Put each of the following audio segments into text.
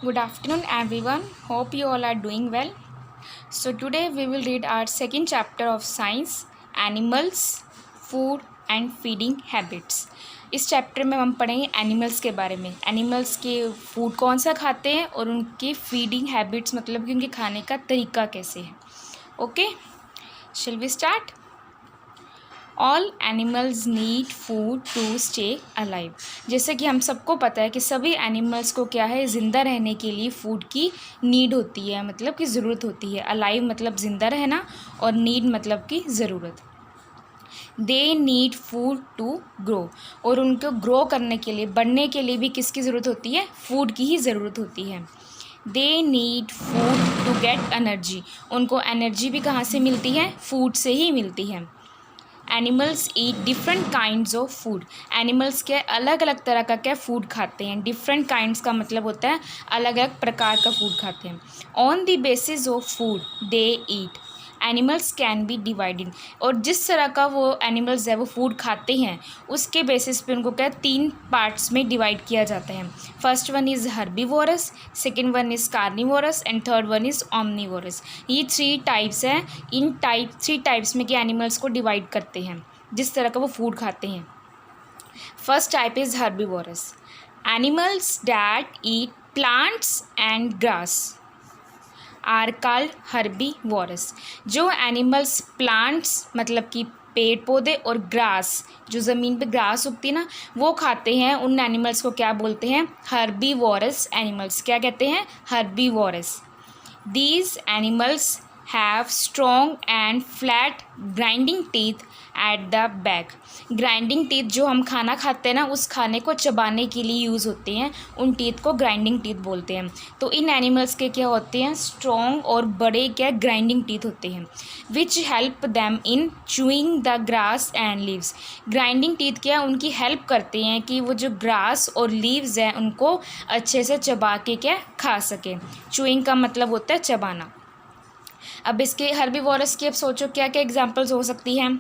Good afternoon, everyone. Hope you all are doing well. So, today we will read our second chapter of science animals, food and feeding habits. इस chapter में हम पढ़ेंगे animals के बारे में, animals के food कौन सा खाते हैं और उनके फीडिंग हैबिट्स मतलब कि उनके खाने का तरीका कैसे है. Okay, shall we start. All animals need food to stay alive. जैसे कि हम सबको पता है कि सभी एनिमल्स को क्या है, ज़िंदा रहने के लिए फ़ूड की नीड होती है, मतलब कि ज़रूरत होती है. अलाइव मतलब ज़िंदा रहना और नीड मतलब कि ज़रूरत. They need food to grow. और उनको ग्रो करने के लिए, बढ़ने के लिए भी किसकी ज़रूरत होती है? फूड की ही ज़रूरत होती है. They need food to get energy. उनको एनर्जी भी कहाँ से मिलती है? फूड से ही मिलती है. Animals eat different kinds of food. Animals क्या अलग अलग तरह का क्या फूड खाते हैं. डिफरेंट काइंड्स का मतलब होता है अलग अलग प्रकार का फूड खाते हैं. On the basis of food they eat. Animals can be divided. और जिस तरह का वो एनिमल्स है वो फूड खाते हैं उसके बेसिस पे उनको क्या 3 पार्ट्स में डिवाइड किया जाता है. First one is herbivorous, second one is carnivorous and third one is omnivorous. ये 3 टाइप्स हैं. इन 3 टाइप्स में के एनिमल्स को डिवाइड करते हैं जिस तरह का वो फूड खाते हैं. First type is herbivorous. Animals that eat plants and grass are called herbivorous. जो एनिमल्स प्लांट्स मतलब कि पेड़ पौधे और ग्रास, जो ज़मीन पे ग्रास उगती है ना, वो खाते हैं, उन एनिमल्स को क्या बोलते हैं? Herbivorous animals. क्या कहते हैं? Herbivorous. These animals have strong and flat grinding teeth at the back. Grinding teeth जो हम खाना खाते हैं ना, उस खाने को चबाने के लिए यूज़ होते हैं, उन टीथ को ग्राइंडिंग टीथ बोलते हैं. तो इन एनिमल्स के क्या होते हैं? स्ट्रॉन्ग और बड़े क्या ग्राइंडिंग टीथ होते हैं. Which help them in chewing the grass and leaves. Grinding teeth क्या उनकी हेल्प करते हैं कि वो जो ग्रास और लीव्स हैं उनको अच्छे से चबा के क्या खा सकें. चूइंग का मतलब होता है चबाना. अब इसके हर्बीवोरस की अब सोचो क्या क्या एग्जांपल्स हो सकती हैं.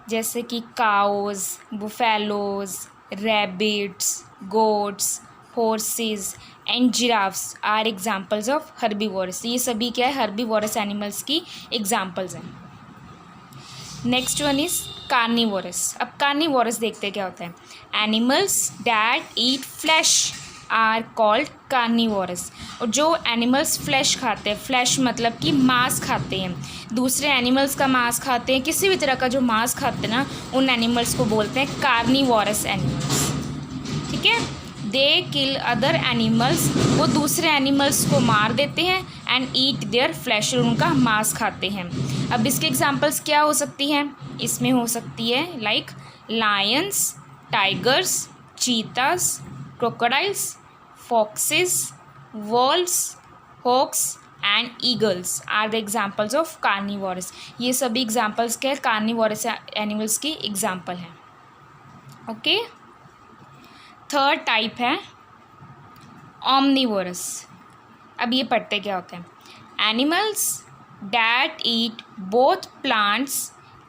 जैसे कि cows, buffaloes, rabbits, goats, horses and giraffes are examples of herbivorous. ये सभी क्या है? हर्बीवोरस एनिमल्स की एग्जांपल्स हैं. Next one is carnivorous. अब कार्निवोरस देखते क्या होता है. Animals that eat flesh are called carnivorous. और जो एनिमल्स फ्लैश खाते हैं, फ्लैश मतलब कि मांस खाते हैं, दूसरे एनिमल्स का मांस खाते हैं, किसी भी तरह का जो मांस खाते हैं ना, उन एनिमल्स को बोलते हैं कार्निवोरस एनिमल्स. ठीक है. दे किल अदर एनिमल्स. वो दूसरे एनिमल्स को मार देते हैं एंड ईट देयर फ्लैश. और उनका मांस खाते हैं. अब इसके एग्जांपल्स क्या हो सकती हैं? इसमें हो सकती है like Lions, tigers, चीतास, crocodiles, foxes, wolves, hawks and eagles are the examples of carnivores. ये सभी एग्जाम्पल्स क्या है? कार्निवोरस एनिमल्स की एग्जाम्पल हैं. ओके. थर्ड टाइप है ऑमनीवोरस. अब ये पढ़ते क्या होते हैं. Animals that eat both plants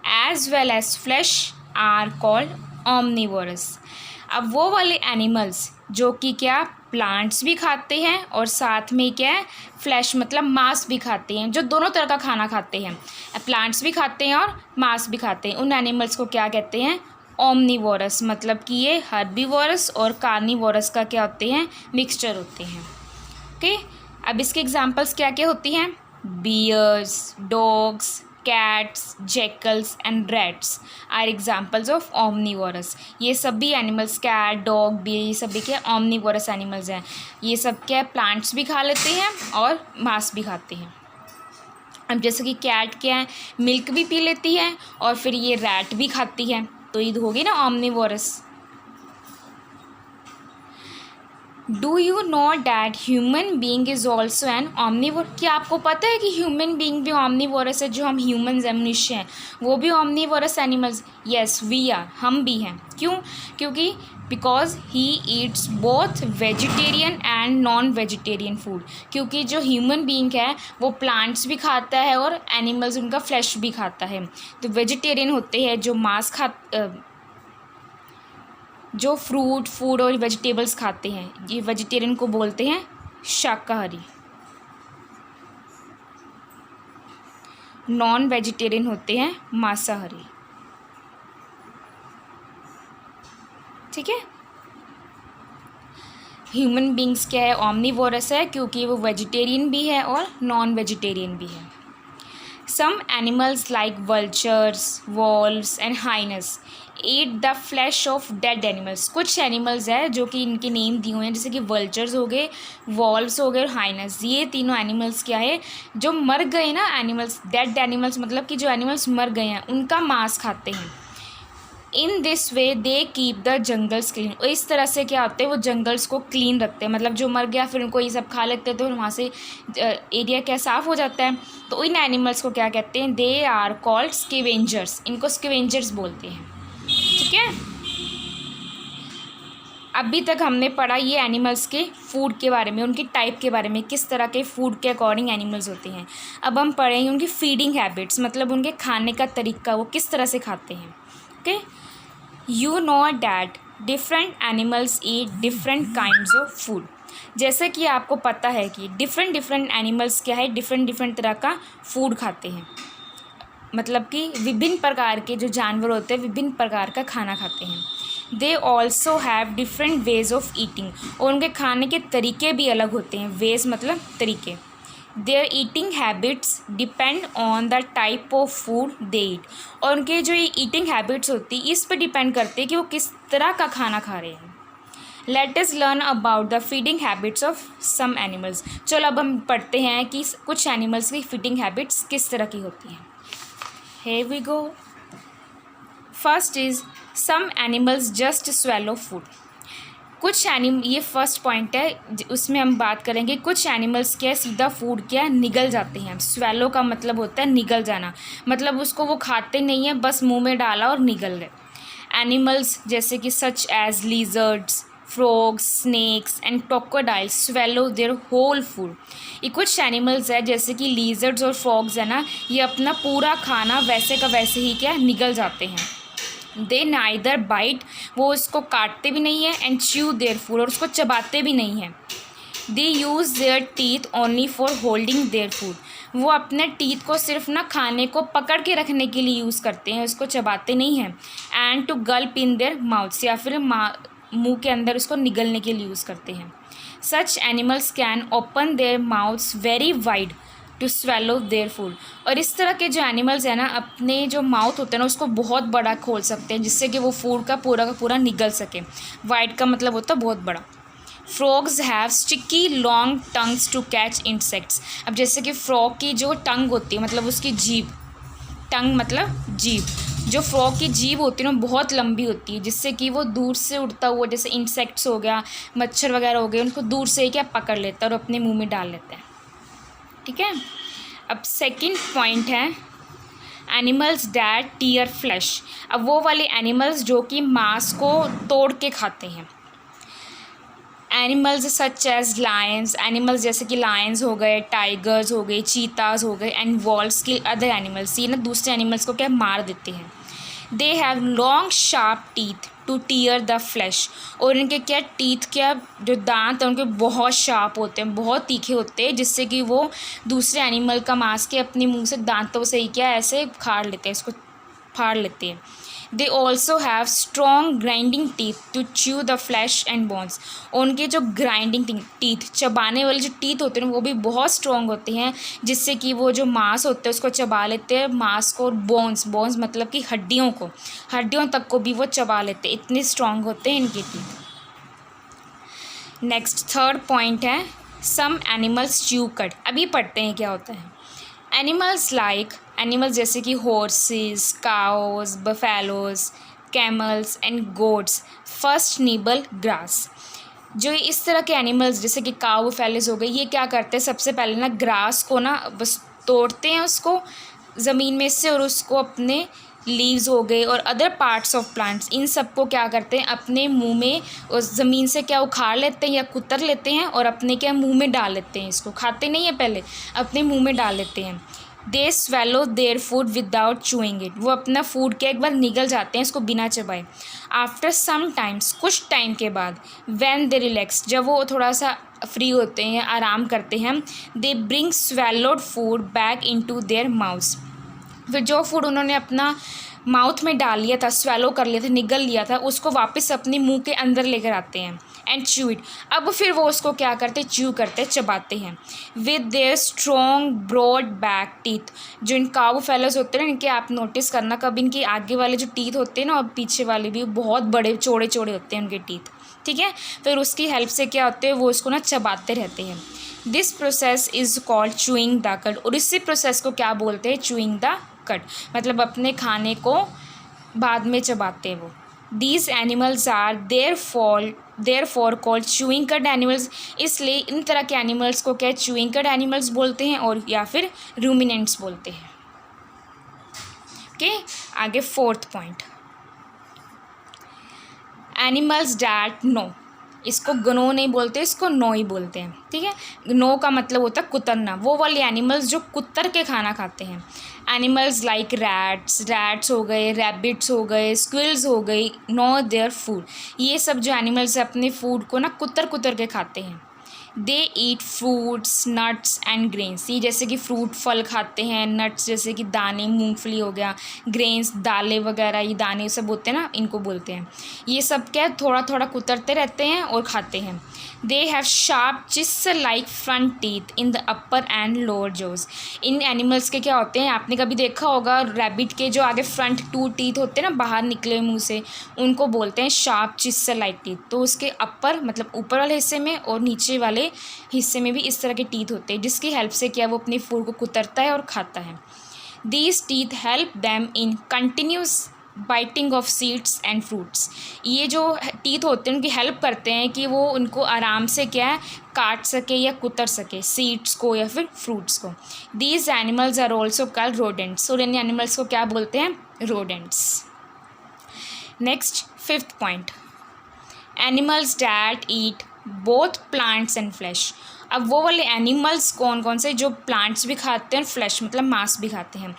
as well as flesh are called omnivorous. अब वो वाले एनिमल्स जो कि क्या प्लांट्स भी खाते हैं और साथ में क्या है फ्लैश मतलब मांस भी खाते हैं, जो दोनों तरह का खाना खाते हैं, प्लांट्स भी खाते हैं और मांस भी खाते हैं, उन एनिमल्स को क्या कहते हैं? ओमनीवोरस. मतलब कि ये हर्बीवोरस और कार्निवोरस का क्या होते हैं? मिक्सचर होते हैं. ओके. अब इसके एग्जांपल्स क्या क्या होती हैं. Bears, dogs, cats, jackals and rats are examples of omnivorous. ये सभी एनिमल्स, कैट, डॉग, बियर, ये सभी क्या omnivorous एनिमल्स हैं. ये सब क्या प्लांट्स भी खा लेते हैं और मांस भी खाते हैं. अब जैसे कि कैट क्या है, मिल्क भी पी लेती है और फिर ये रैट भी खाती है, तो ये होगी ना omnivorous. Do you know that human being is also an omnivore. क्या आपको पता है कि ह्यूमन बींग भी ऑमनीवोरस है? जो हम ह्यूमन्स हैं, मनुष्य हैं, वो भी omnivorous animals. Yes we are. हम भी हैं. क्यों? क्योंकि because he eats both vegetarian and non vegetarian food. क्योंकि जो ह्यूमन बींग है वो प्लांट्स भी खाता है और एनिमल्स उनका फ्लैश भी खाता है. तो वेजिटेरियन होते हैं जो मांस जो फ्रूट फूड और वेजिटेबल्स खाते हैं, ये वेजिटेरियन को बोलते हैं शाकाहारी। नॉन वेजिटेरियन होते हैं मांसाहारी। ठीक है। ह्यूमन बींग्स क्या है, ओमनीवोरस है, क्योंकि वो वेजिटेरियन भी है और नॉन वेजिटेरियन भी है। Some animals like vultures, wolves and hyenas eat the flesh of dead animals. कुछ एनिमल्स है जो कि इनके नेम दिए हुए हैं, जैसे कि वल्चर्स हो गए, वॉल्व्स हो गए और हाइनस। ये तीनों एनिमल्स क्या है, जो मर गए ना एनिमल्स, डेड एनिमल्स मतलब कि जो एनिमल्स मर गए हैं उनका मांस खाते हैं। In this way they keep the jungles clean. और इस तरह से क्या होते हैं, वो जंगल्स को क्लीन रखते हैं, मतलब जो मर गया फिर उनको ये सब खा लेते हैं तो वहाँ से एरिया क्या साफ़ हो जाता है। तो इन एनिमल्स को क्या कहते हैं, दे आर कॉल्ड स्कैवेंजर्स। इनको स्कैवेंजर्स बोलते हैं। ठीक है। अभी तक हमने पढ़ा ये एनिमल्स के फूड के बारे में, उनकी टाइप के बारे में, किस तरह के फूड के अकॉर्डिंग एनिमल्स होते हैं। अब हम पढ़ेंगे उनकी फीडिंग हैबिट्स, मतलब उनके खाने का तरीका, वो किस तरह से खाते हैं। Okay. You know that different animals eat different kinds of food. जैसे कि आपको पता है कि डिफरेंट एनिमल्स क्या है, डिफरेंट तरह का फूड खाते हैं, मतलब कि विभिन्न प्रकार के जो जानवर होते हैं विभिन्न प्रकार का खाना खाते हैं। They also have different ways of eating. और उनके खाने के तरीके भी अलग होते हैं। वेज मतलब तरीके। Their eating habits depend on the type of food they eat. और उनके जो ये ईटिंग हैबिट्स होती है इस पर डिपेंड करते हैं कि वो किस तरह का खाना खा रहे हैं। Let us learn about the feeding habits of some animals. चलो अब हम पढ़ते हैं कि कुछ एनिमल्स की फीडिंग हैबिट्स किस तरह की होती हैं। Here we go. First is some animals just swallow food. कुछ ये फर्स्ट पॉइंट है, उसमें हम बात करेंगे कुछ एनिमल्स क्या सीधा फूड क्या निगल जाते हैं। स्वेलो का मतलब होता है निगल जाना, मतलब उसको वो खाते नहीं हैं, बस मुंह में डाला और निगल गए। एनिमल्स जैसे कि such as lizards, frogs, snakes and crocodiles swallow their whole food. ये कुछ एनिमल्स है जैसे कि लिजर्ड्स और फ्रॉग्स है ना, ये अपना पूरा खाना वैसे का वैसे ही क्या निगल जाते हैं। दे नाइदर बाइट, वो उसको काटते भी नहीं है, एंड च्यू देयर फूड, और उसको चबाते भी नहीं है। They use their teeth only for holding their food, वो अपने टीथ को सिर्फ ना खाने को पकड़ के रखने के लिए यूज़ करते हैं, उसको चबाते नहीं हैं। And to gulp in their mouths, या फिर मुंह के अंदर उसको निगलने के लिए यूज़ करते हैं। Such animals can open their mouths very wide to swallow their food. और इस तरह के जो एनिमल्स हैं ना, अपने जो माउथ होते हैं ना उसको बहुत बड़ा खोल सकते हैं, जिससे कि वो फूड का पूरा निगल सके। वाइड का मतलब होता है बहुत बड़ा। Frogs have sticky long tongues to catch insects. अब जैसे कि फ्रॉग की जो टंग होती है, मतलब उसकी जीभ, टंग मतलब जीभ, जो फ्रॉग की जीभ होती है ना बहुत लंबी होती है, जिससे कि वो दूर से उड़ता हुआ, जैसे इंसेक्ट्स हो गया, मच्छर वगैरह हो गए, उनको दूर से ही क्या पकड़ लेता है और अपने मुंह में डाल लेता है। ठीक है। अब सेकंड पॉइंट है एनिमल्स डैट टीयर फ्लैश। अब वो वाले एनिमल्स जो कि मांस को तोड़ के खाते हैं। Animals such as lions, animals जैसे कि लायंस हो गए, टाइगर्स हो गए, चीताज हो गए, and valves kill other animals. ये ना दूसरे एनिमल्स को क्या मार देते हैं। They have long sharp teeth two tier the flash. और इनके क्या टीथ, क्या जो दांत हैं उनके बहुत शार्प होते हैं, बहुत तीखे होते हैं, जिससे कि वो दूसरे एनिमल का मांस के अपने मुंह से दांतों से ही क्या ऐसे फाड़ लेते हैं, इसको फाड़ लेते हैं। They also have strong grinding teeth to chew the flesh and bones. उनके जो ग्राइंडिंग टीथ, चबाने वाले जो टीथ होते हैं वो भी बहुत स्ट्रॉन्ग होते हैं, जिससे कि वो जो मांस होते हैं उसको चबा लेते हैं, मांस को। और बोन्स मतलब कि हड्डियों तक को भी वो चबा लेते हैं, इतने स्ट्रॉन्ग होते हैं इनके टीथ। नेक्स्ट थर्ड पॉइंट है सम एनिमल्स च्यू कट। अभी पढ़ते हैं क्या होता है। एनिमल्स जैसे कि horses, cows, buffaloes, camels and goats first nibble grass. जो इस तरह के एनिमल्स जैसे कि काउ, बफेलोज हो गए, ये क्या करते हैं, सबसे पहले ना ग्रास को ना बस तोड़ते हैं उसको ज़मीन में से, और उसको अपने लीव्स हो गए और अदर पार्ट्स ऑफ प्लांट्स, इन सब को क्या करते हैं अपने मुंह में उस ज़मीन से क्या उखाड़ लेते हैं या कुतर लेते हैं और अपने क्या मुंह में डाल लेते हैं। इसको खाते नहीं हैं, पहले अपने मुंह में डाल लेते हैं। दे swallow their food without chewing it, वो अपना फूड के एक बार निगल जाते हैं इसको बिना चबाए. आफ्टर सम टाइम्स, कुछ टाइम के बाद, व्हेन दे रिलैक्स, जब वो थोड़ा सा फ्री होते हैं, आराम करते हैं, they bring swallowed food back into their mouths, फिर जो फूड उन्होंने अपना माउथ में डाल लिया था, स्वेलो कर लिया था, निगल लिया था, उसको वापस अपने मुंह के अंदर लेकर आते हैं. एंड च्यू इट, अब फिर वो उसको क्या करते, च्यू करते, चबाते हैं. With their strong broad back teeth, जो इन काऊ फेलोज होते हैं ना, इनके आप नोटिस करना कभी, इनके आगे वाले जो टीथ होते हैं ना और पीछे वाले भी बहुत बड़े चौड़े चौड़े होते हैं उनके टीथ. ठीक है, फिर उसकी हेल्प से क्या होते हैं, वो इसको ना चबाते रहते हैं. This process is called chewing the cut, और इसी प्रोसेस को क्या बोलते हैं, चूइंग द कट, मतलब अपने खाने को बाद में चबाते हैं वो. These animals are therefore called chewing cud animals, इसलिए इन तरह के एनिमल्स को क्या चूइंग कट एनिमल्स बोलते हैं और या फिर रूमिनेंट्स बोलते हैं. ओके, आगे 4th point, animals that no, इसको गनो नहीं बोलते, इसको नो ही बोलते हैं. ठीक है, नो का मतलब होता है कुतरना, वो वाले एनिमल्स जो कुतर के खाना खाते हैं. एनिमल्स लाइक रैट्स हो गए, रैबिट्स हो गए, स्क्विल्स हो गई, नो देयर फूड, ये सब जो एनिमल्स अपने फूड को ना कुतर के खाते हैं. They eat fruits nuts and grains, ये जैसे कि फ्रूट फल खाते हैं, नट्स जैसे कि दाने, मूंगफली हो गया, ग्रेन्स दालें वगैरह, ये दाने सब होते हैं ना, इनको बोलते हैं. ये सब क्या थोड़ा थोड़ा कुतरते रहते हैं और खाते हैं. They have sharp chisel like front teeth in the upper and lower jaws, in animals के क्या होते हैं, आपने कभी देखा होगा रैबिट के जो आगे फ्रंट 2 टीथ होते हैं ना बाहर निकले मुंह से, उनको बोलते हैं शार्प चिस्सल लाइक टीथ. तो उसके अपर मतलब ऊपर वाले हिस्से में और नीचे वाले हिस्से में भी इस तरह के टीथ होते हैं, जिसकी हेल्प से क्या वो अपनी फूड को कुतरता है और खाता है. These teeth help them in continuous biting of seeds and fruits, ये जो टीथ होते हैं उनकी हेल्प करते हैं कि वो उनको आराम से क्या है काट सके या कुतर सके सीड्स को या फिर फ्रूट्स को. These animals are also called rodents, और इन एनिमल्स को क्या बोलते हैं, rodents. Next 5th point, animals that eat both plants and flesh. अब वो वाले एनिमल्स कौन कौन से जो प्लांट्स भी खाते हैं और फ्लैश मतलब मांस भी खाते हैं.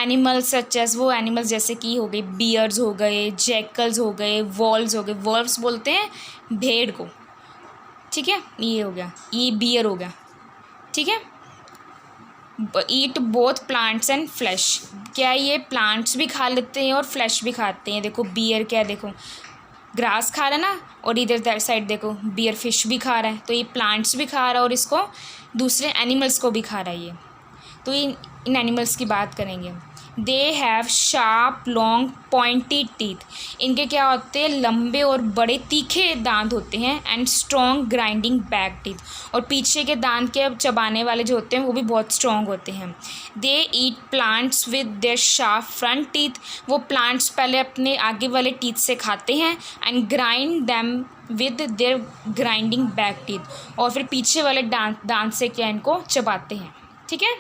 एनिमल्स सच एज, वो एनिमल्स जैसे कि हो गए बियर्स हो गए, जैकल्स हो गए, वॉल्व्स हो गए, वॉल्व्स बोलते हैं भेड़ को. ठीक है, ये हो गया, ये बियर हो गया. ठीक है, ईट बोथ प्लांट्स एंड फ्लैश, क्या ये प्लांट्स भी खा लेते हैं और फ्लैश भी खाते हैं. देखो बियर क्या है, देखो ग्रास खा रहा है ना, और इधर दैट साइड देखो बियर फिश भी खा रहा है, तो ये प्लांट्स भी खा रहा है और इसको दूसरे एनिमल्स को भी खा रहा है ये. तो इन एनिमल्स की बात करेंगे. दे have sharp long pointed teeth, इनके क्या होते हैं, लंबे और बड़े तीखे दांत होते हैं. And strong grinding back teeth, और पीछे के दांत के चबाने वाले जो होते हैं वो भी बहुत स्ट्रॉन्ग होते हैं. They eat plants with their sharp front teeth, वो प्लांट्स पहले अपने आगे वाले टीथ से खाते हैं. And grind them with their grinding back teeth, और फिर पीछे वाले दांत से क्या इनको चबाते हैं. ठीक है,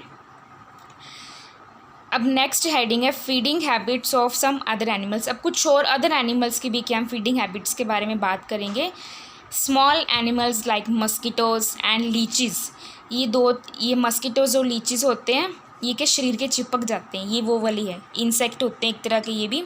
अब नेक्स्ट हेडिंग है feeding habits of some other animals. अब कुछ और अदर एनिमल्स की भी क्या हम फीडिंग हैबिट्स के बारे में बात करेंगे. Small animals like mosquitoes and lychees, ये मस्किटोज और लीचीज़ होते हैं, ये के शरीर के चिपक जाते हैं, ये वो वाली है, इंसेक्ट होते हैं एक तरह के ये भी.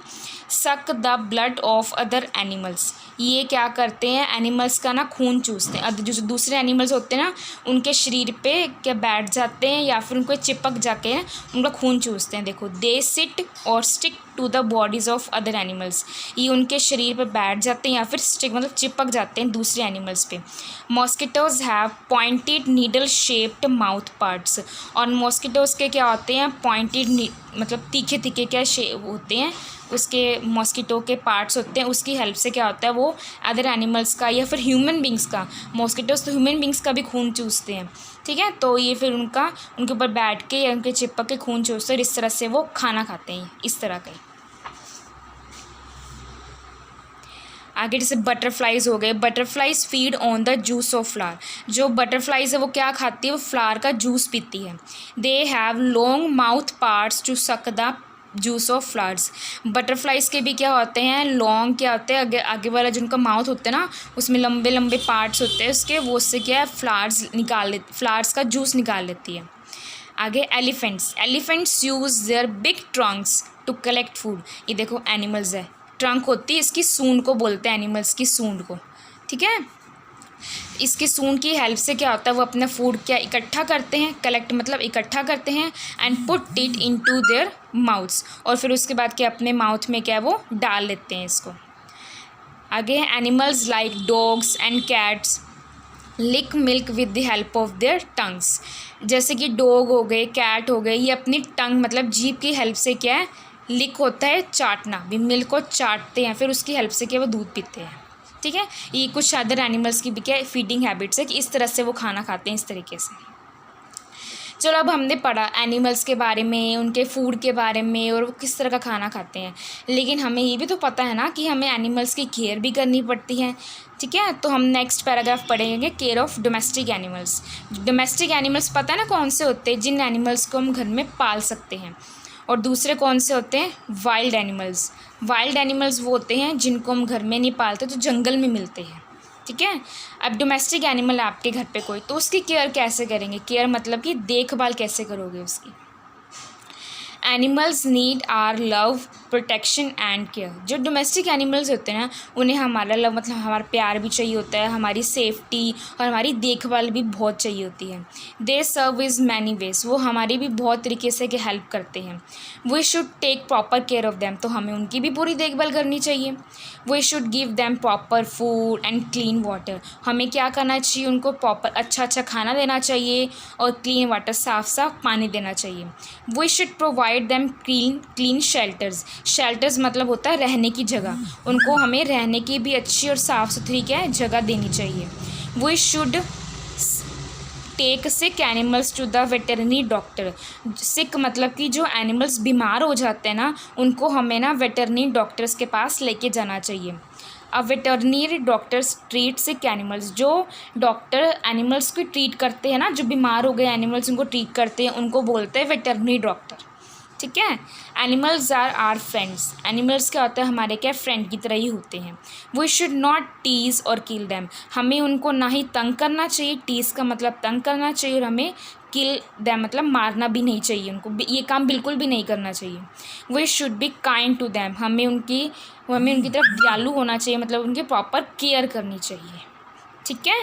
Suck the blood of other animals, ये क्या करते हैं, एनिमल्स का ना खून चूसते हैं. जो दूसरे एनिमल्स होते हैं ना उनके शरीर पे क्या बैठ जाते हैं या फिर उनको चिपक जाके उनका खून चूसते हैं. देखो दे सिट और stick to the bodies of other animals, ये उनके शरीर पे बैठ जाते हैं या फिर स्टिक मतलब चिपक जाते हैं दूसरे एनिमल्स पे. Mosquitoes have pointed needle shaped mouth parts, और मॉस्किटोज के क्या होते हैं, पॉइंटेड मतलब तीखे तीखे क्या शेप होते हैं, उसके मॉस्किटो के पार्ट्स होते हैं, उसकी हेल्प से क्या होता है वो अदर एनिमल्स का या फिर ह्यूमन बींग्स का, मॉस्किटोज तो ह्यूमन बींग्स का भी खून चूसते हैं. ठीक है, तो ये फिर उनके ऊपर बैठ के या उनके चिपक के खून चूसते हैं, इस तरह से वो खाना खाते हैं, इस तरह का. आगे जैसे बटरफ्लाइज हो गए, butterflies feed on the juice of flower, जो बटरफ्लाइज है वो क्या खाती है, वो फ्लावर का जूस पीती है. They have long mouth parts to suck the juice of flowers, butterflies के भी क्या होते हैं, लॉन्ग क्या होते हैं, आगे वाला जिनका माउथ होता है ना उसमें लंबे लंबे पार्ट्स होते हैं उसके, वो उससे क्या है फ्लावर्स का जूस निकाल लेती है. आगे elephants use their big trunks to collect food. ये देखो एनिमल्स है, ट्रंक होती है इसकी, सूंड को बोलते हैं एनिमल्स की सूंड को, ठीक है। इसकी सूंड की हेल्प से क्या होता है, वो अपना फूड क्या इकट्ठा करते हैं, कलेक्ट मतलब इकट्ठा करते हैं, and put it into their mouths, और फिर उसके बाद क्या अपने माउथ में क्या वो डाल लेते हैं इसको। आगे animals like dogs and cats lick milk with the help of their tongues. जैसे कि डॉग हो गए, कैट हो गए, ये अपनी टंग मतलब जीभ की हेल्प से क्या है, लिक होता है चाटना, भी मिल्क को चाटते हैं, फिर उसकी हेल्प से क्या वो दूध पीते हैं, ठीक है। ये कुछ अदर एनिमल्स की भी क्या फीडिंग हैबिट्स है कि इस तरह से वो खाना खाते हैं, इस तरीके से। चलो अब हमने पढ़ा एनिमल्स के बारे में, उनके फूड के बारे में, और वो किस तरह का खाना खाते हैं, लेकिन हमें ये भी तो पता है ना कि हमें एनिमल्स की केयर भी करनी पड़ती है, ठीक है। तो हम नेक्स्ट पैराग्राफ पढ़ेंगे care of domestic animals. Domestic animals पता है ना कौन से होते हैं, जिन एनिमल्स को हम घर में पाल सकते हैं, और दूसरे कौन से होते हैं, वाइल्ड एनिमल्स। वाइल्ड एनिमल्स वो होते हैं जिनको हम घर में नहीं पालते, तो जंगल में मिलते हैं, ठीक है। अब डोमेस्टिक एनिमल आपके घर पे कोई, तो उसकी केयर कैसे करेंगे, केयर मतलब कि देखभाल कैसे करोगे उसकी। Animals need our love, protection and care. जो डोमेस्टिक एनिमल्स होते हैं ना, उन्हें हमारा लव मतलब हमारा प्यार भी चाहिए होता है, हमारी सेफ्टी और हमारी देखभाल भी बहुत चाहिए होती है। They serve is many ways, वो हमारी भी बहुत तरीके से हेल्प करते हैं। We should take proper care of them, तो हमें उनकी भी पूरी देखभाल करनी चाहिए। We should give them proper food and clean water, हमें क्या करना चाहिए, उनको प्रॉपर अच्छा खाना देना चाहिए, और क्लीन वाटर साफ पानी देना चाहिए। We should provide them clean shelters मतलब होता है रहने की जगह, उनको हमें रहने की भी अच्छी और साफ़ सुथरी क्या है जगह देनी चाहिए। We should take sick animals to the veterinary doctor. Sick मतलब कि जो एनिमल्स बीमार हो जाते हैं ना, उनको हमें ना वेटरनरी डॉक्टर्स के पास लेके जाना चाहिए। अब वेटरनरी डॉक्टर्स ट्रीट सिक एनिमल्स, जो डॉक्टर एनिमल्स को ट्रीट करते हैं ना, जो बीमार हो गए एनिमल्स उनको ट्रीट करते हैं, उनको बोलते हैं वेटरनरी डॉक्टर, ठीक है। Animals are our friends, animals क्या होता है हमारे क्या फ्रेंड की तरह ही होते हैं। वी शुड नॉट टीज़ और किल दैम, हमें उनको ना ही तंग करना चाहिए, टीज़ का मतलब तंग करना चाहिए, और हमें किल दैम मतलब मारना भी नहीं चाहिए, उनको ये काम बिल्कुल भी नहीं करना चाहिए। We should be kind to them, हमें उनकी तरफ दयालु होना चाहिए, मतलब उनकी प्रॉपर केयर करनी चाहिए, ठीक है।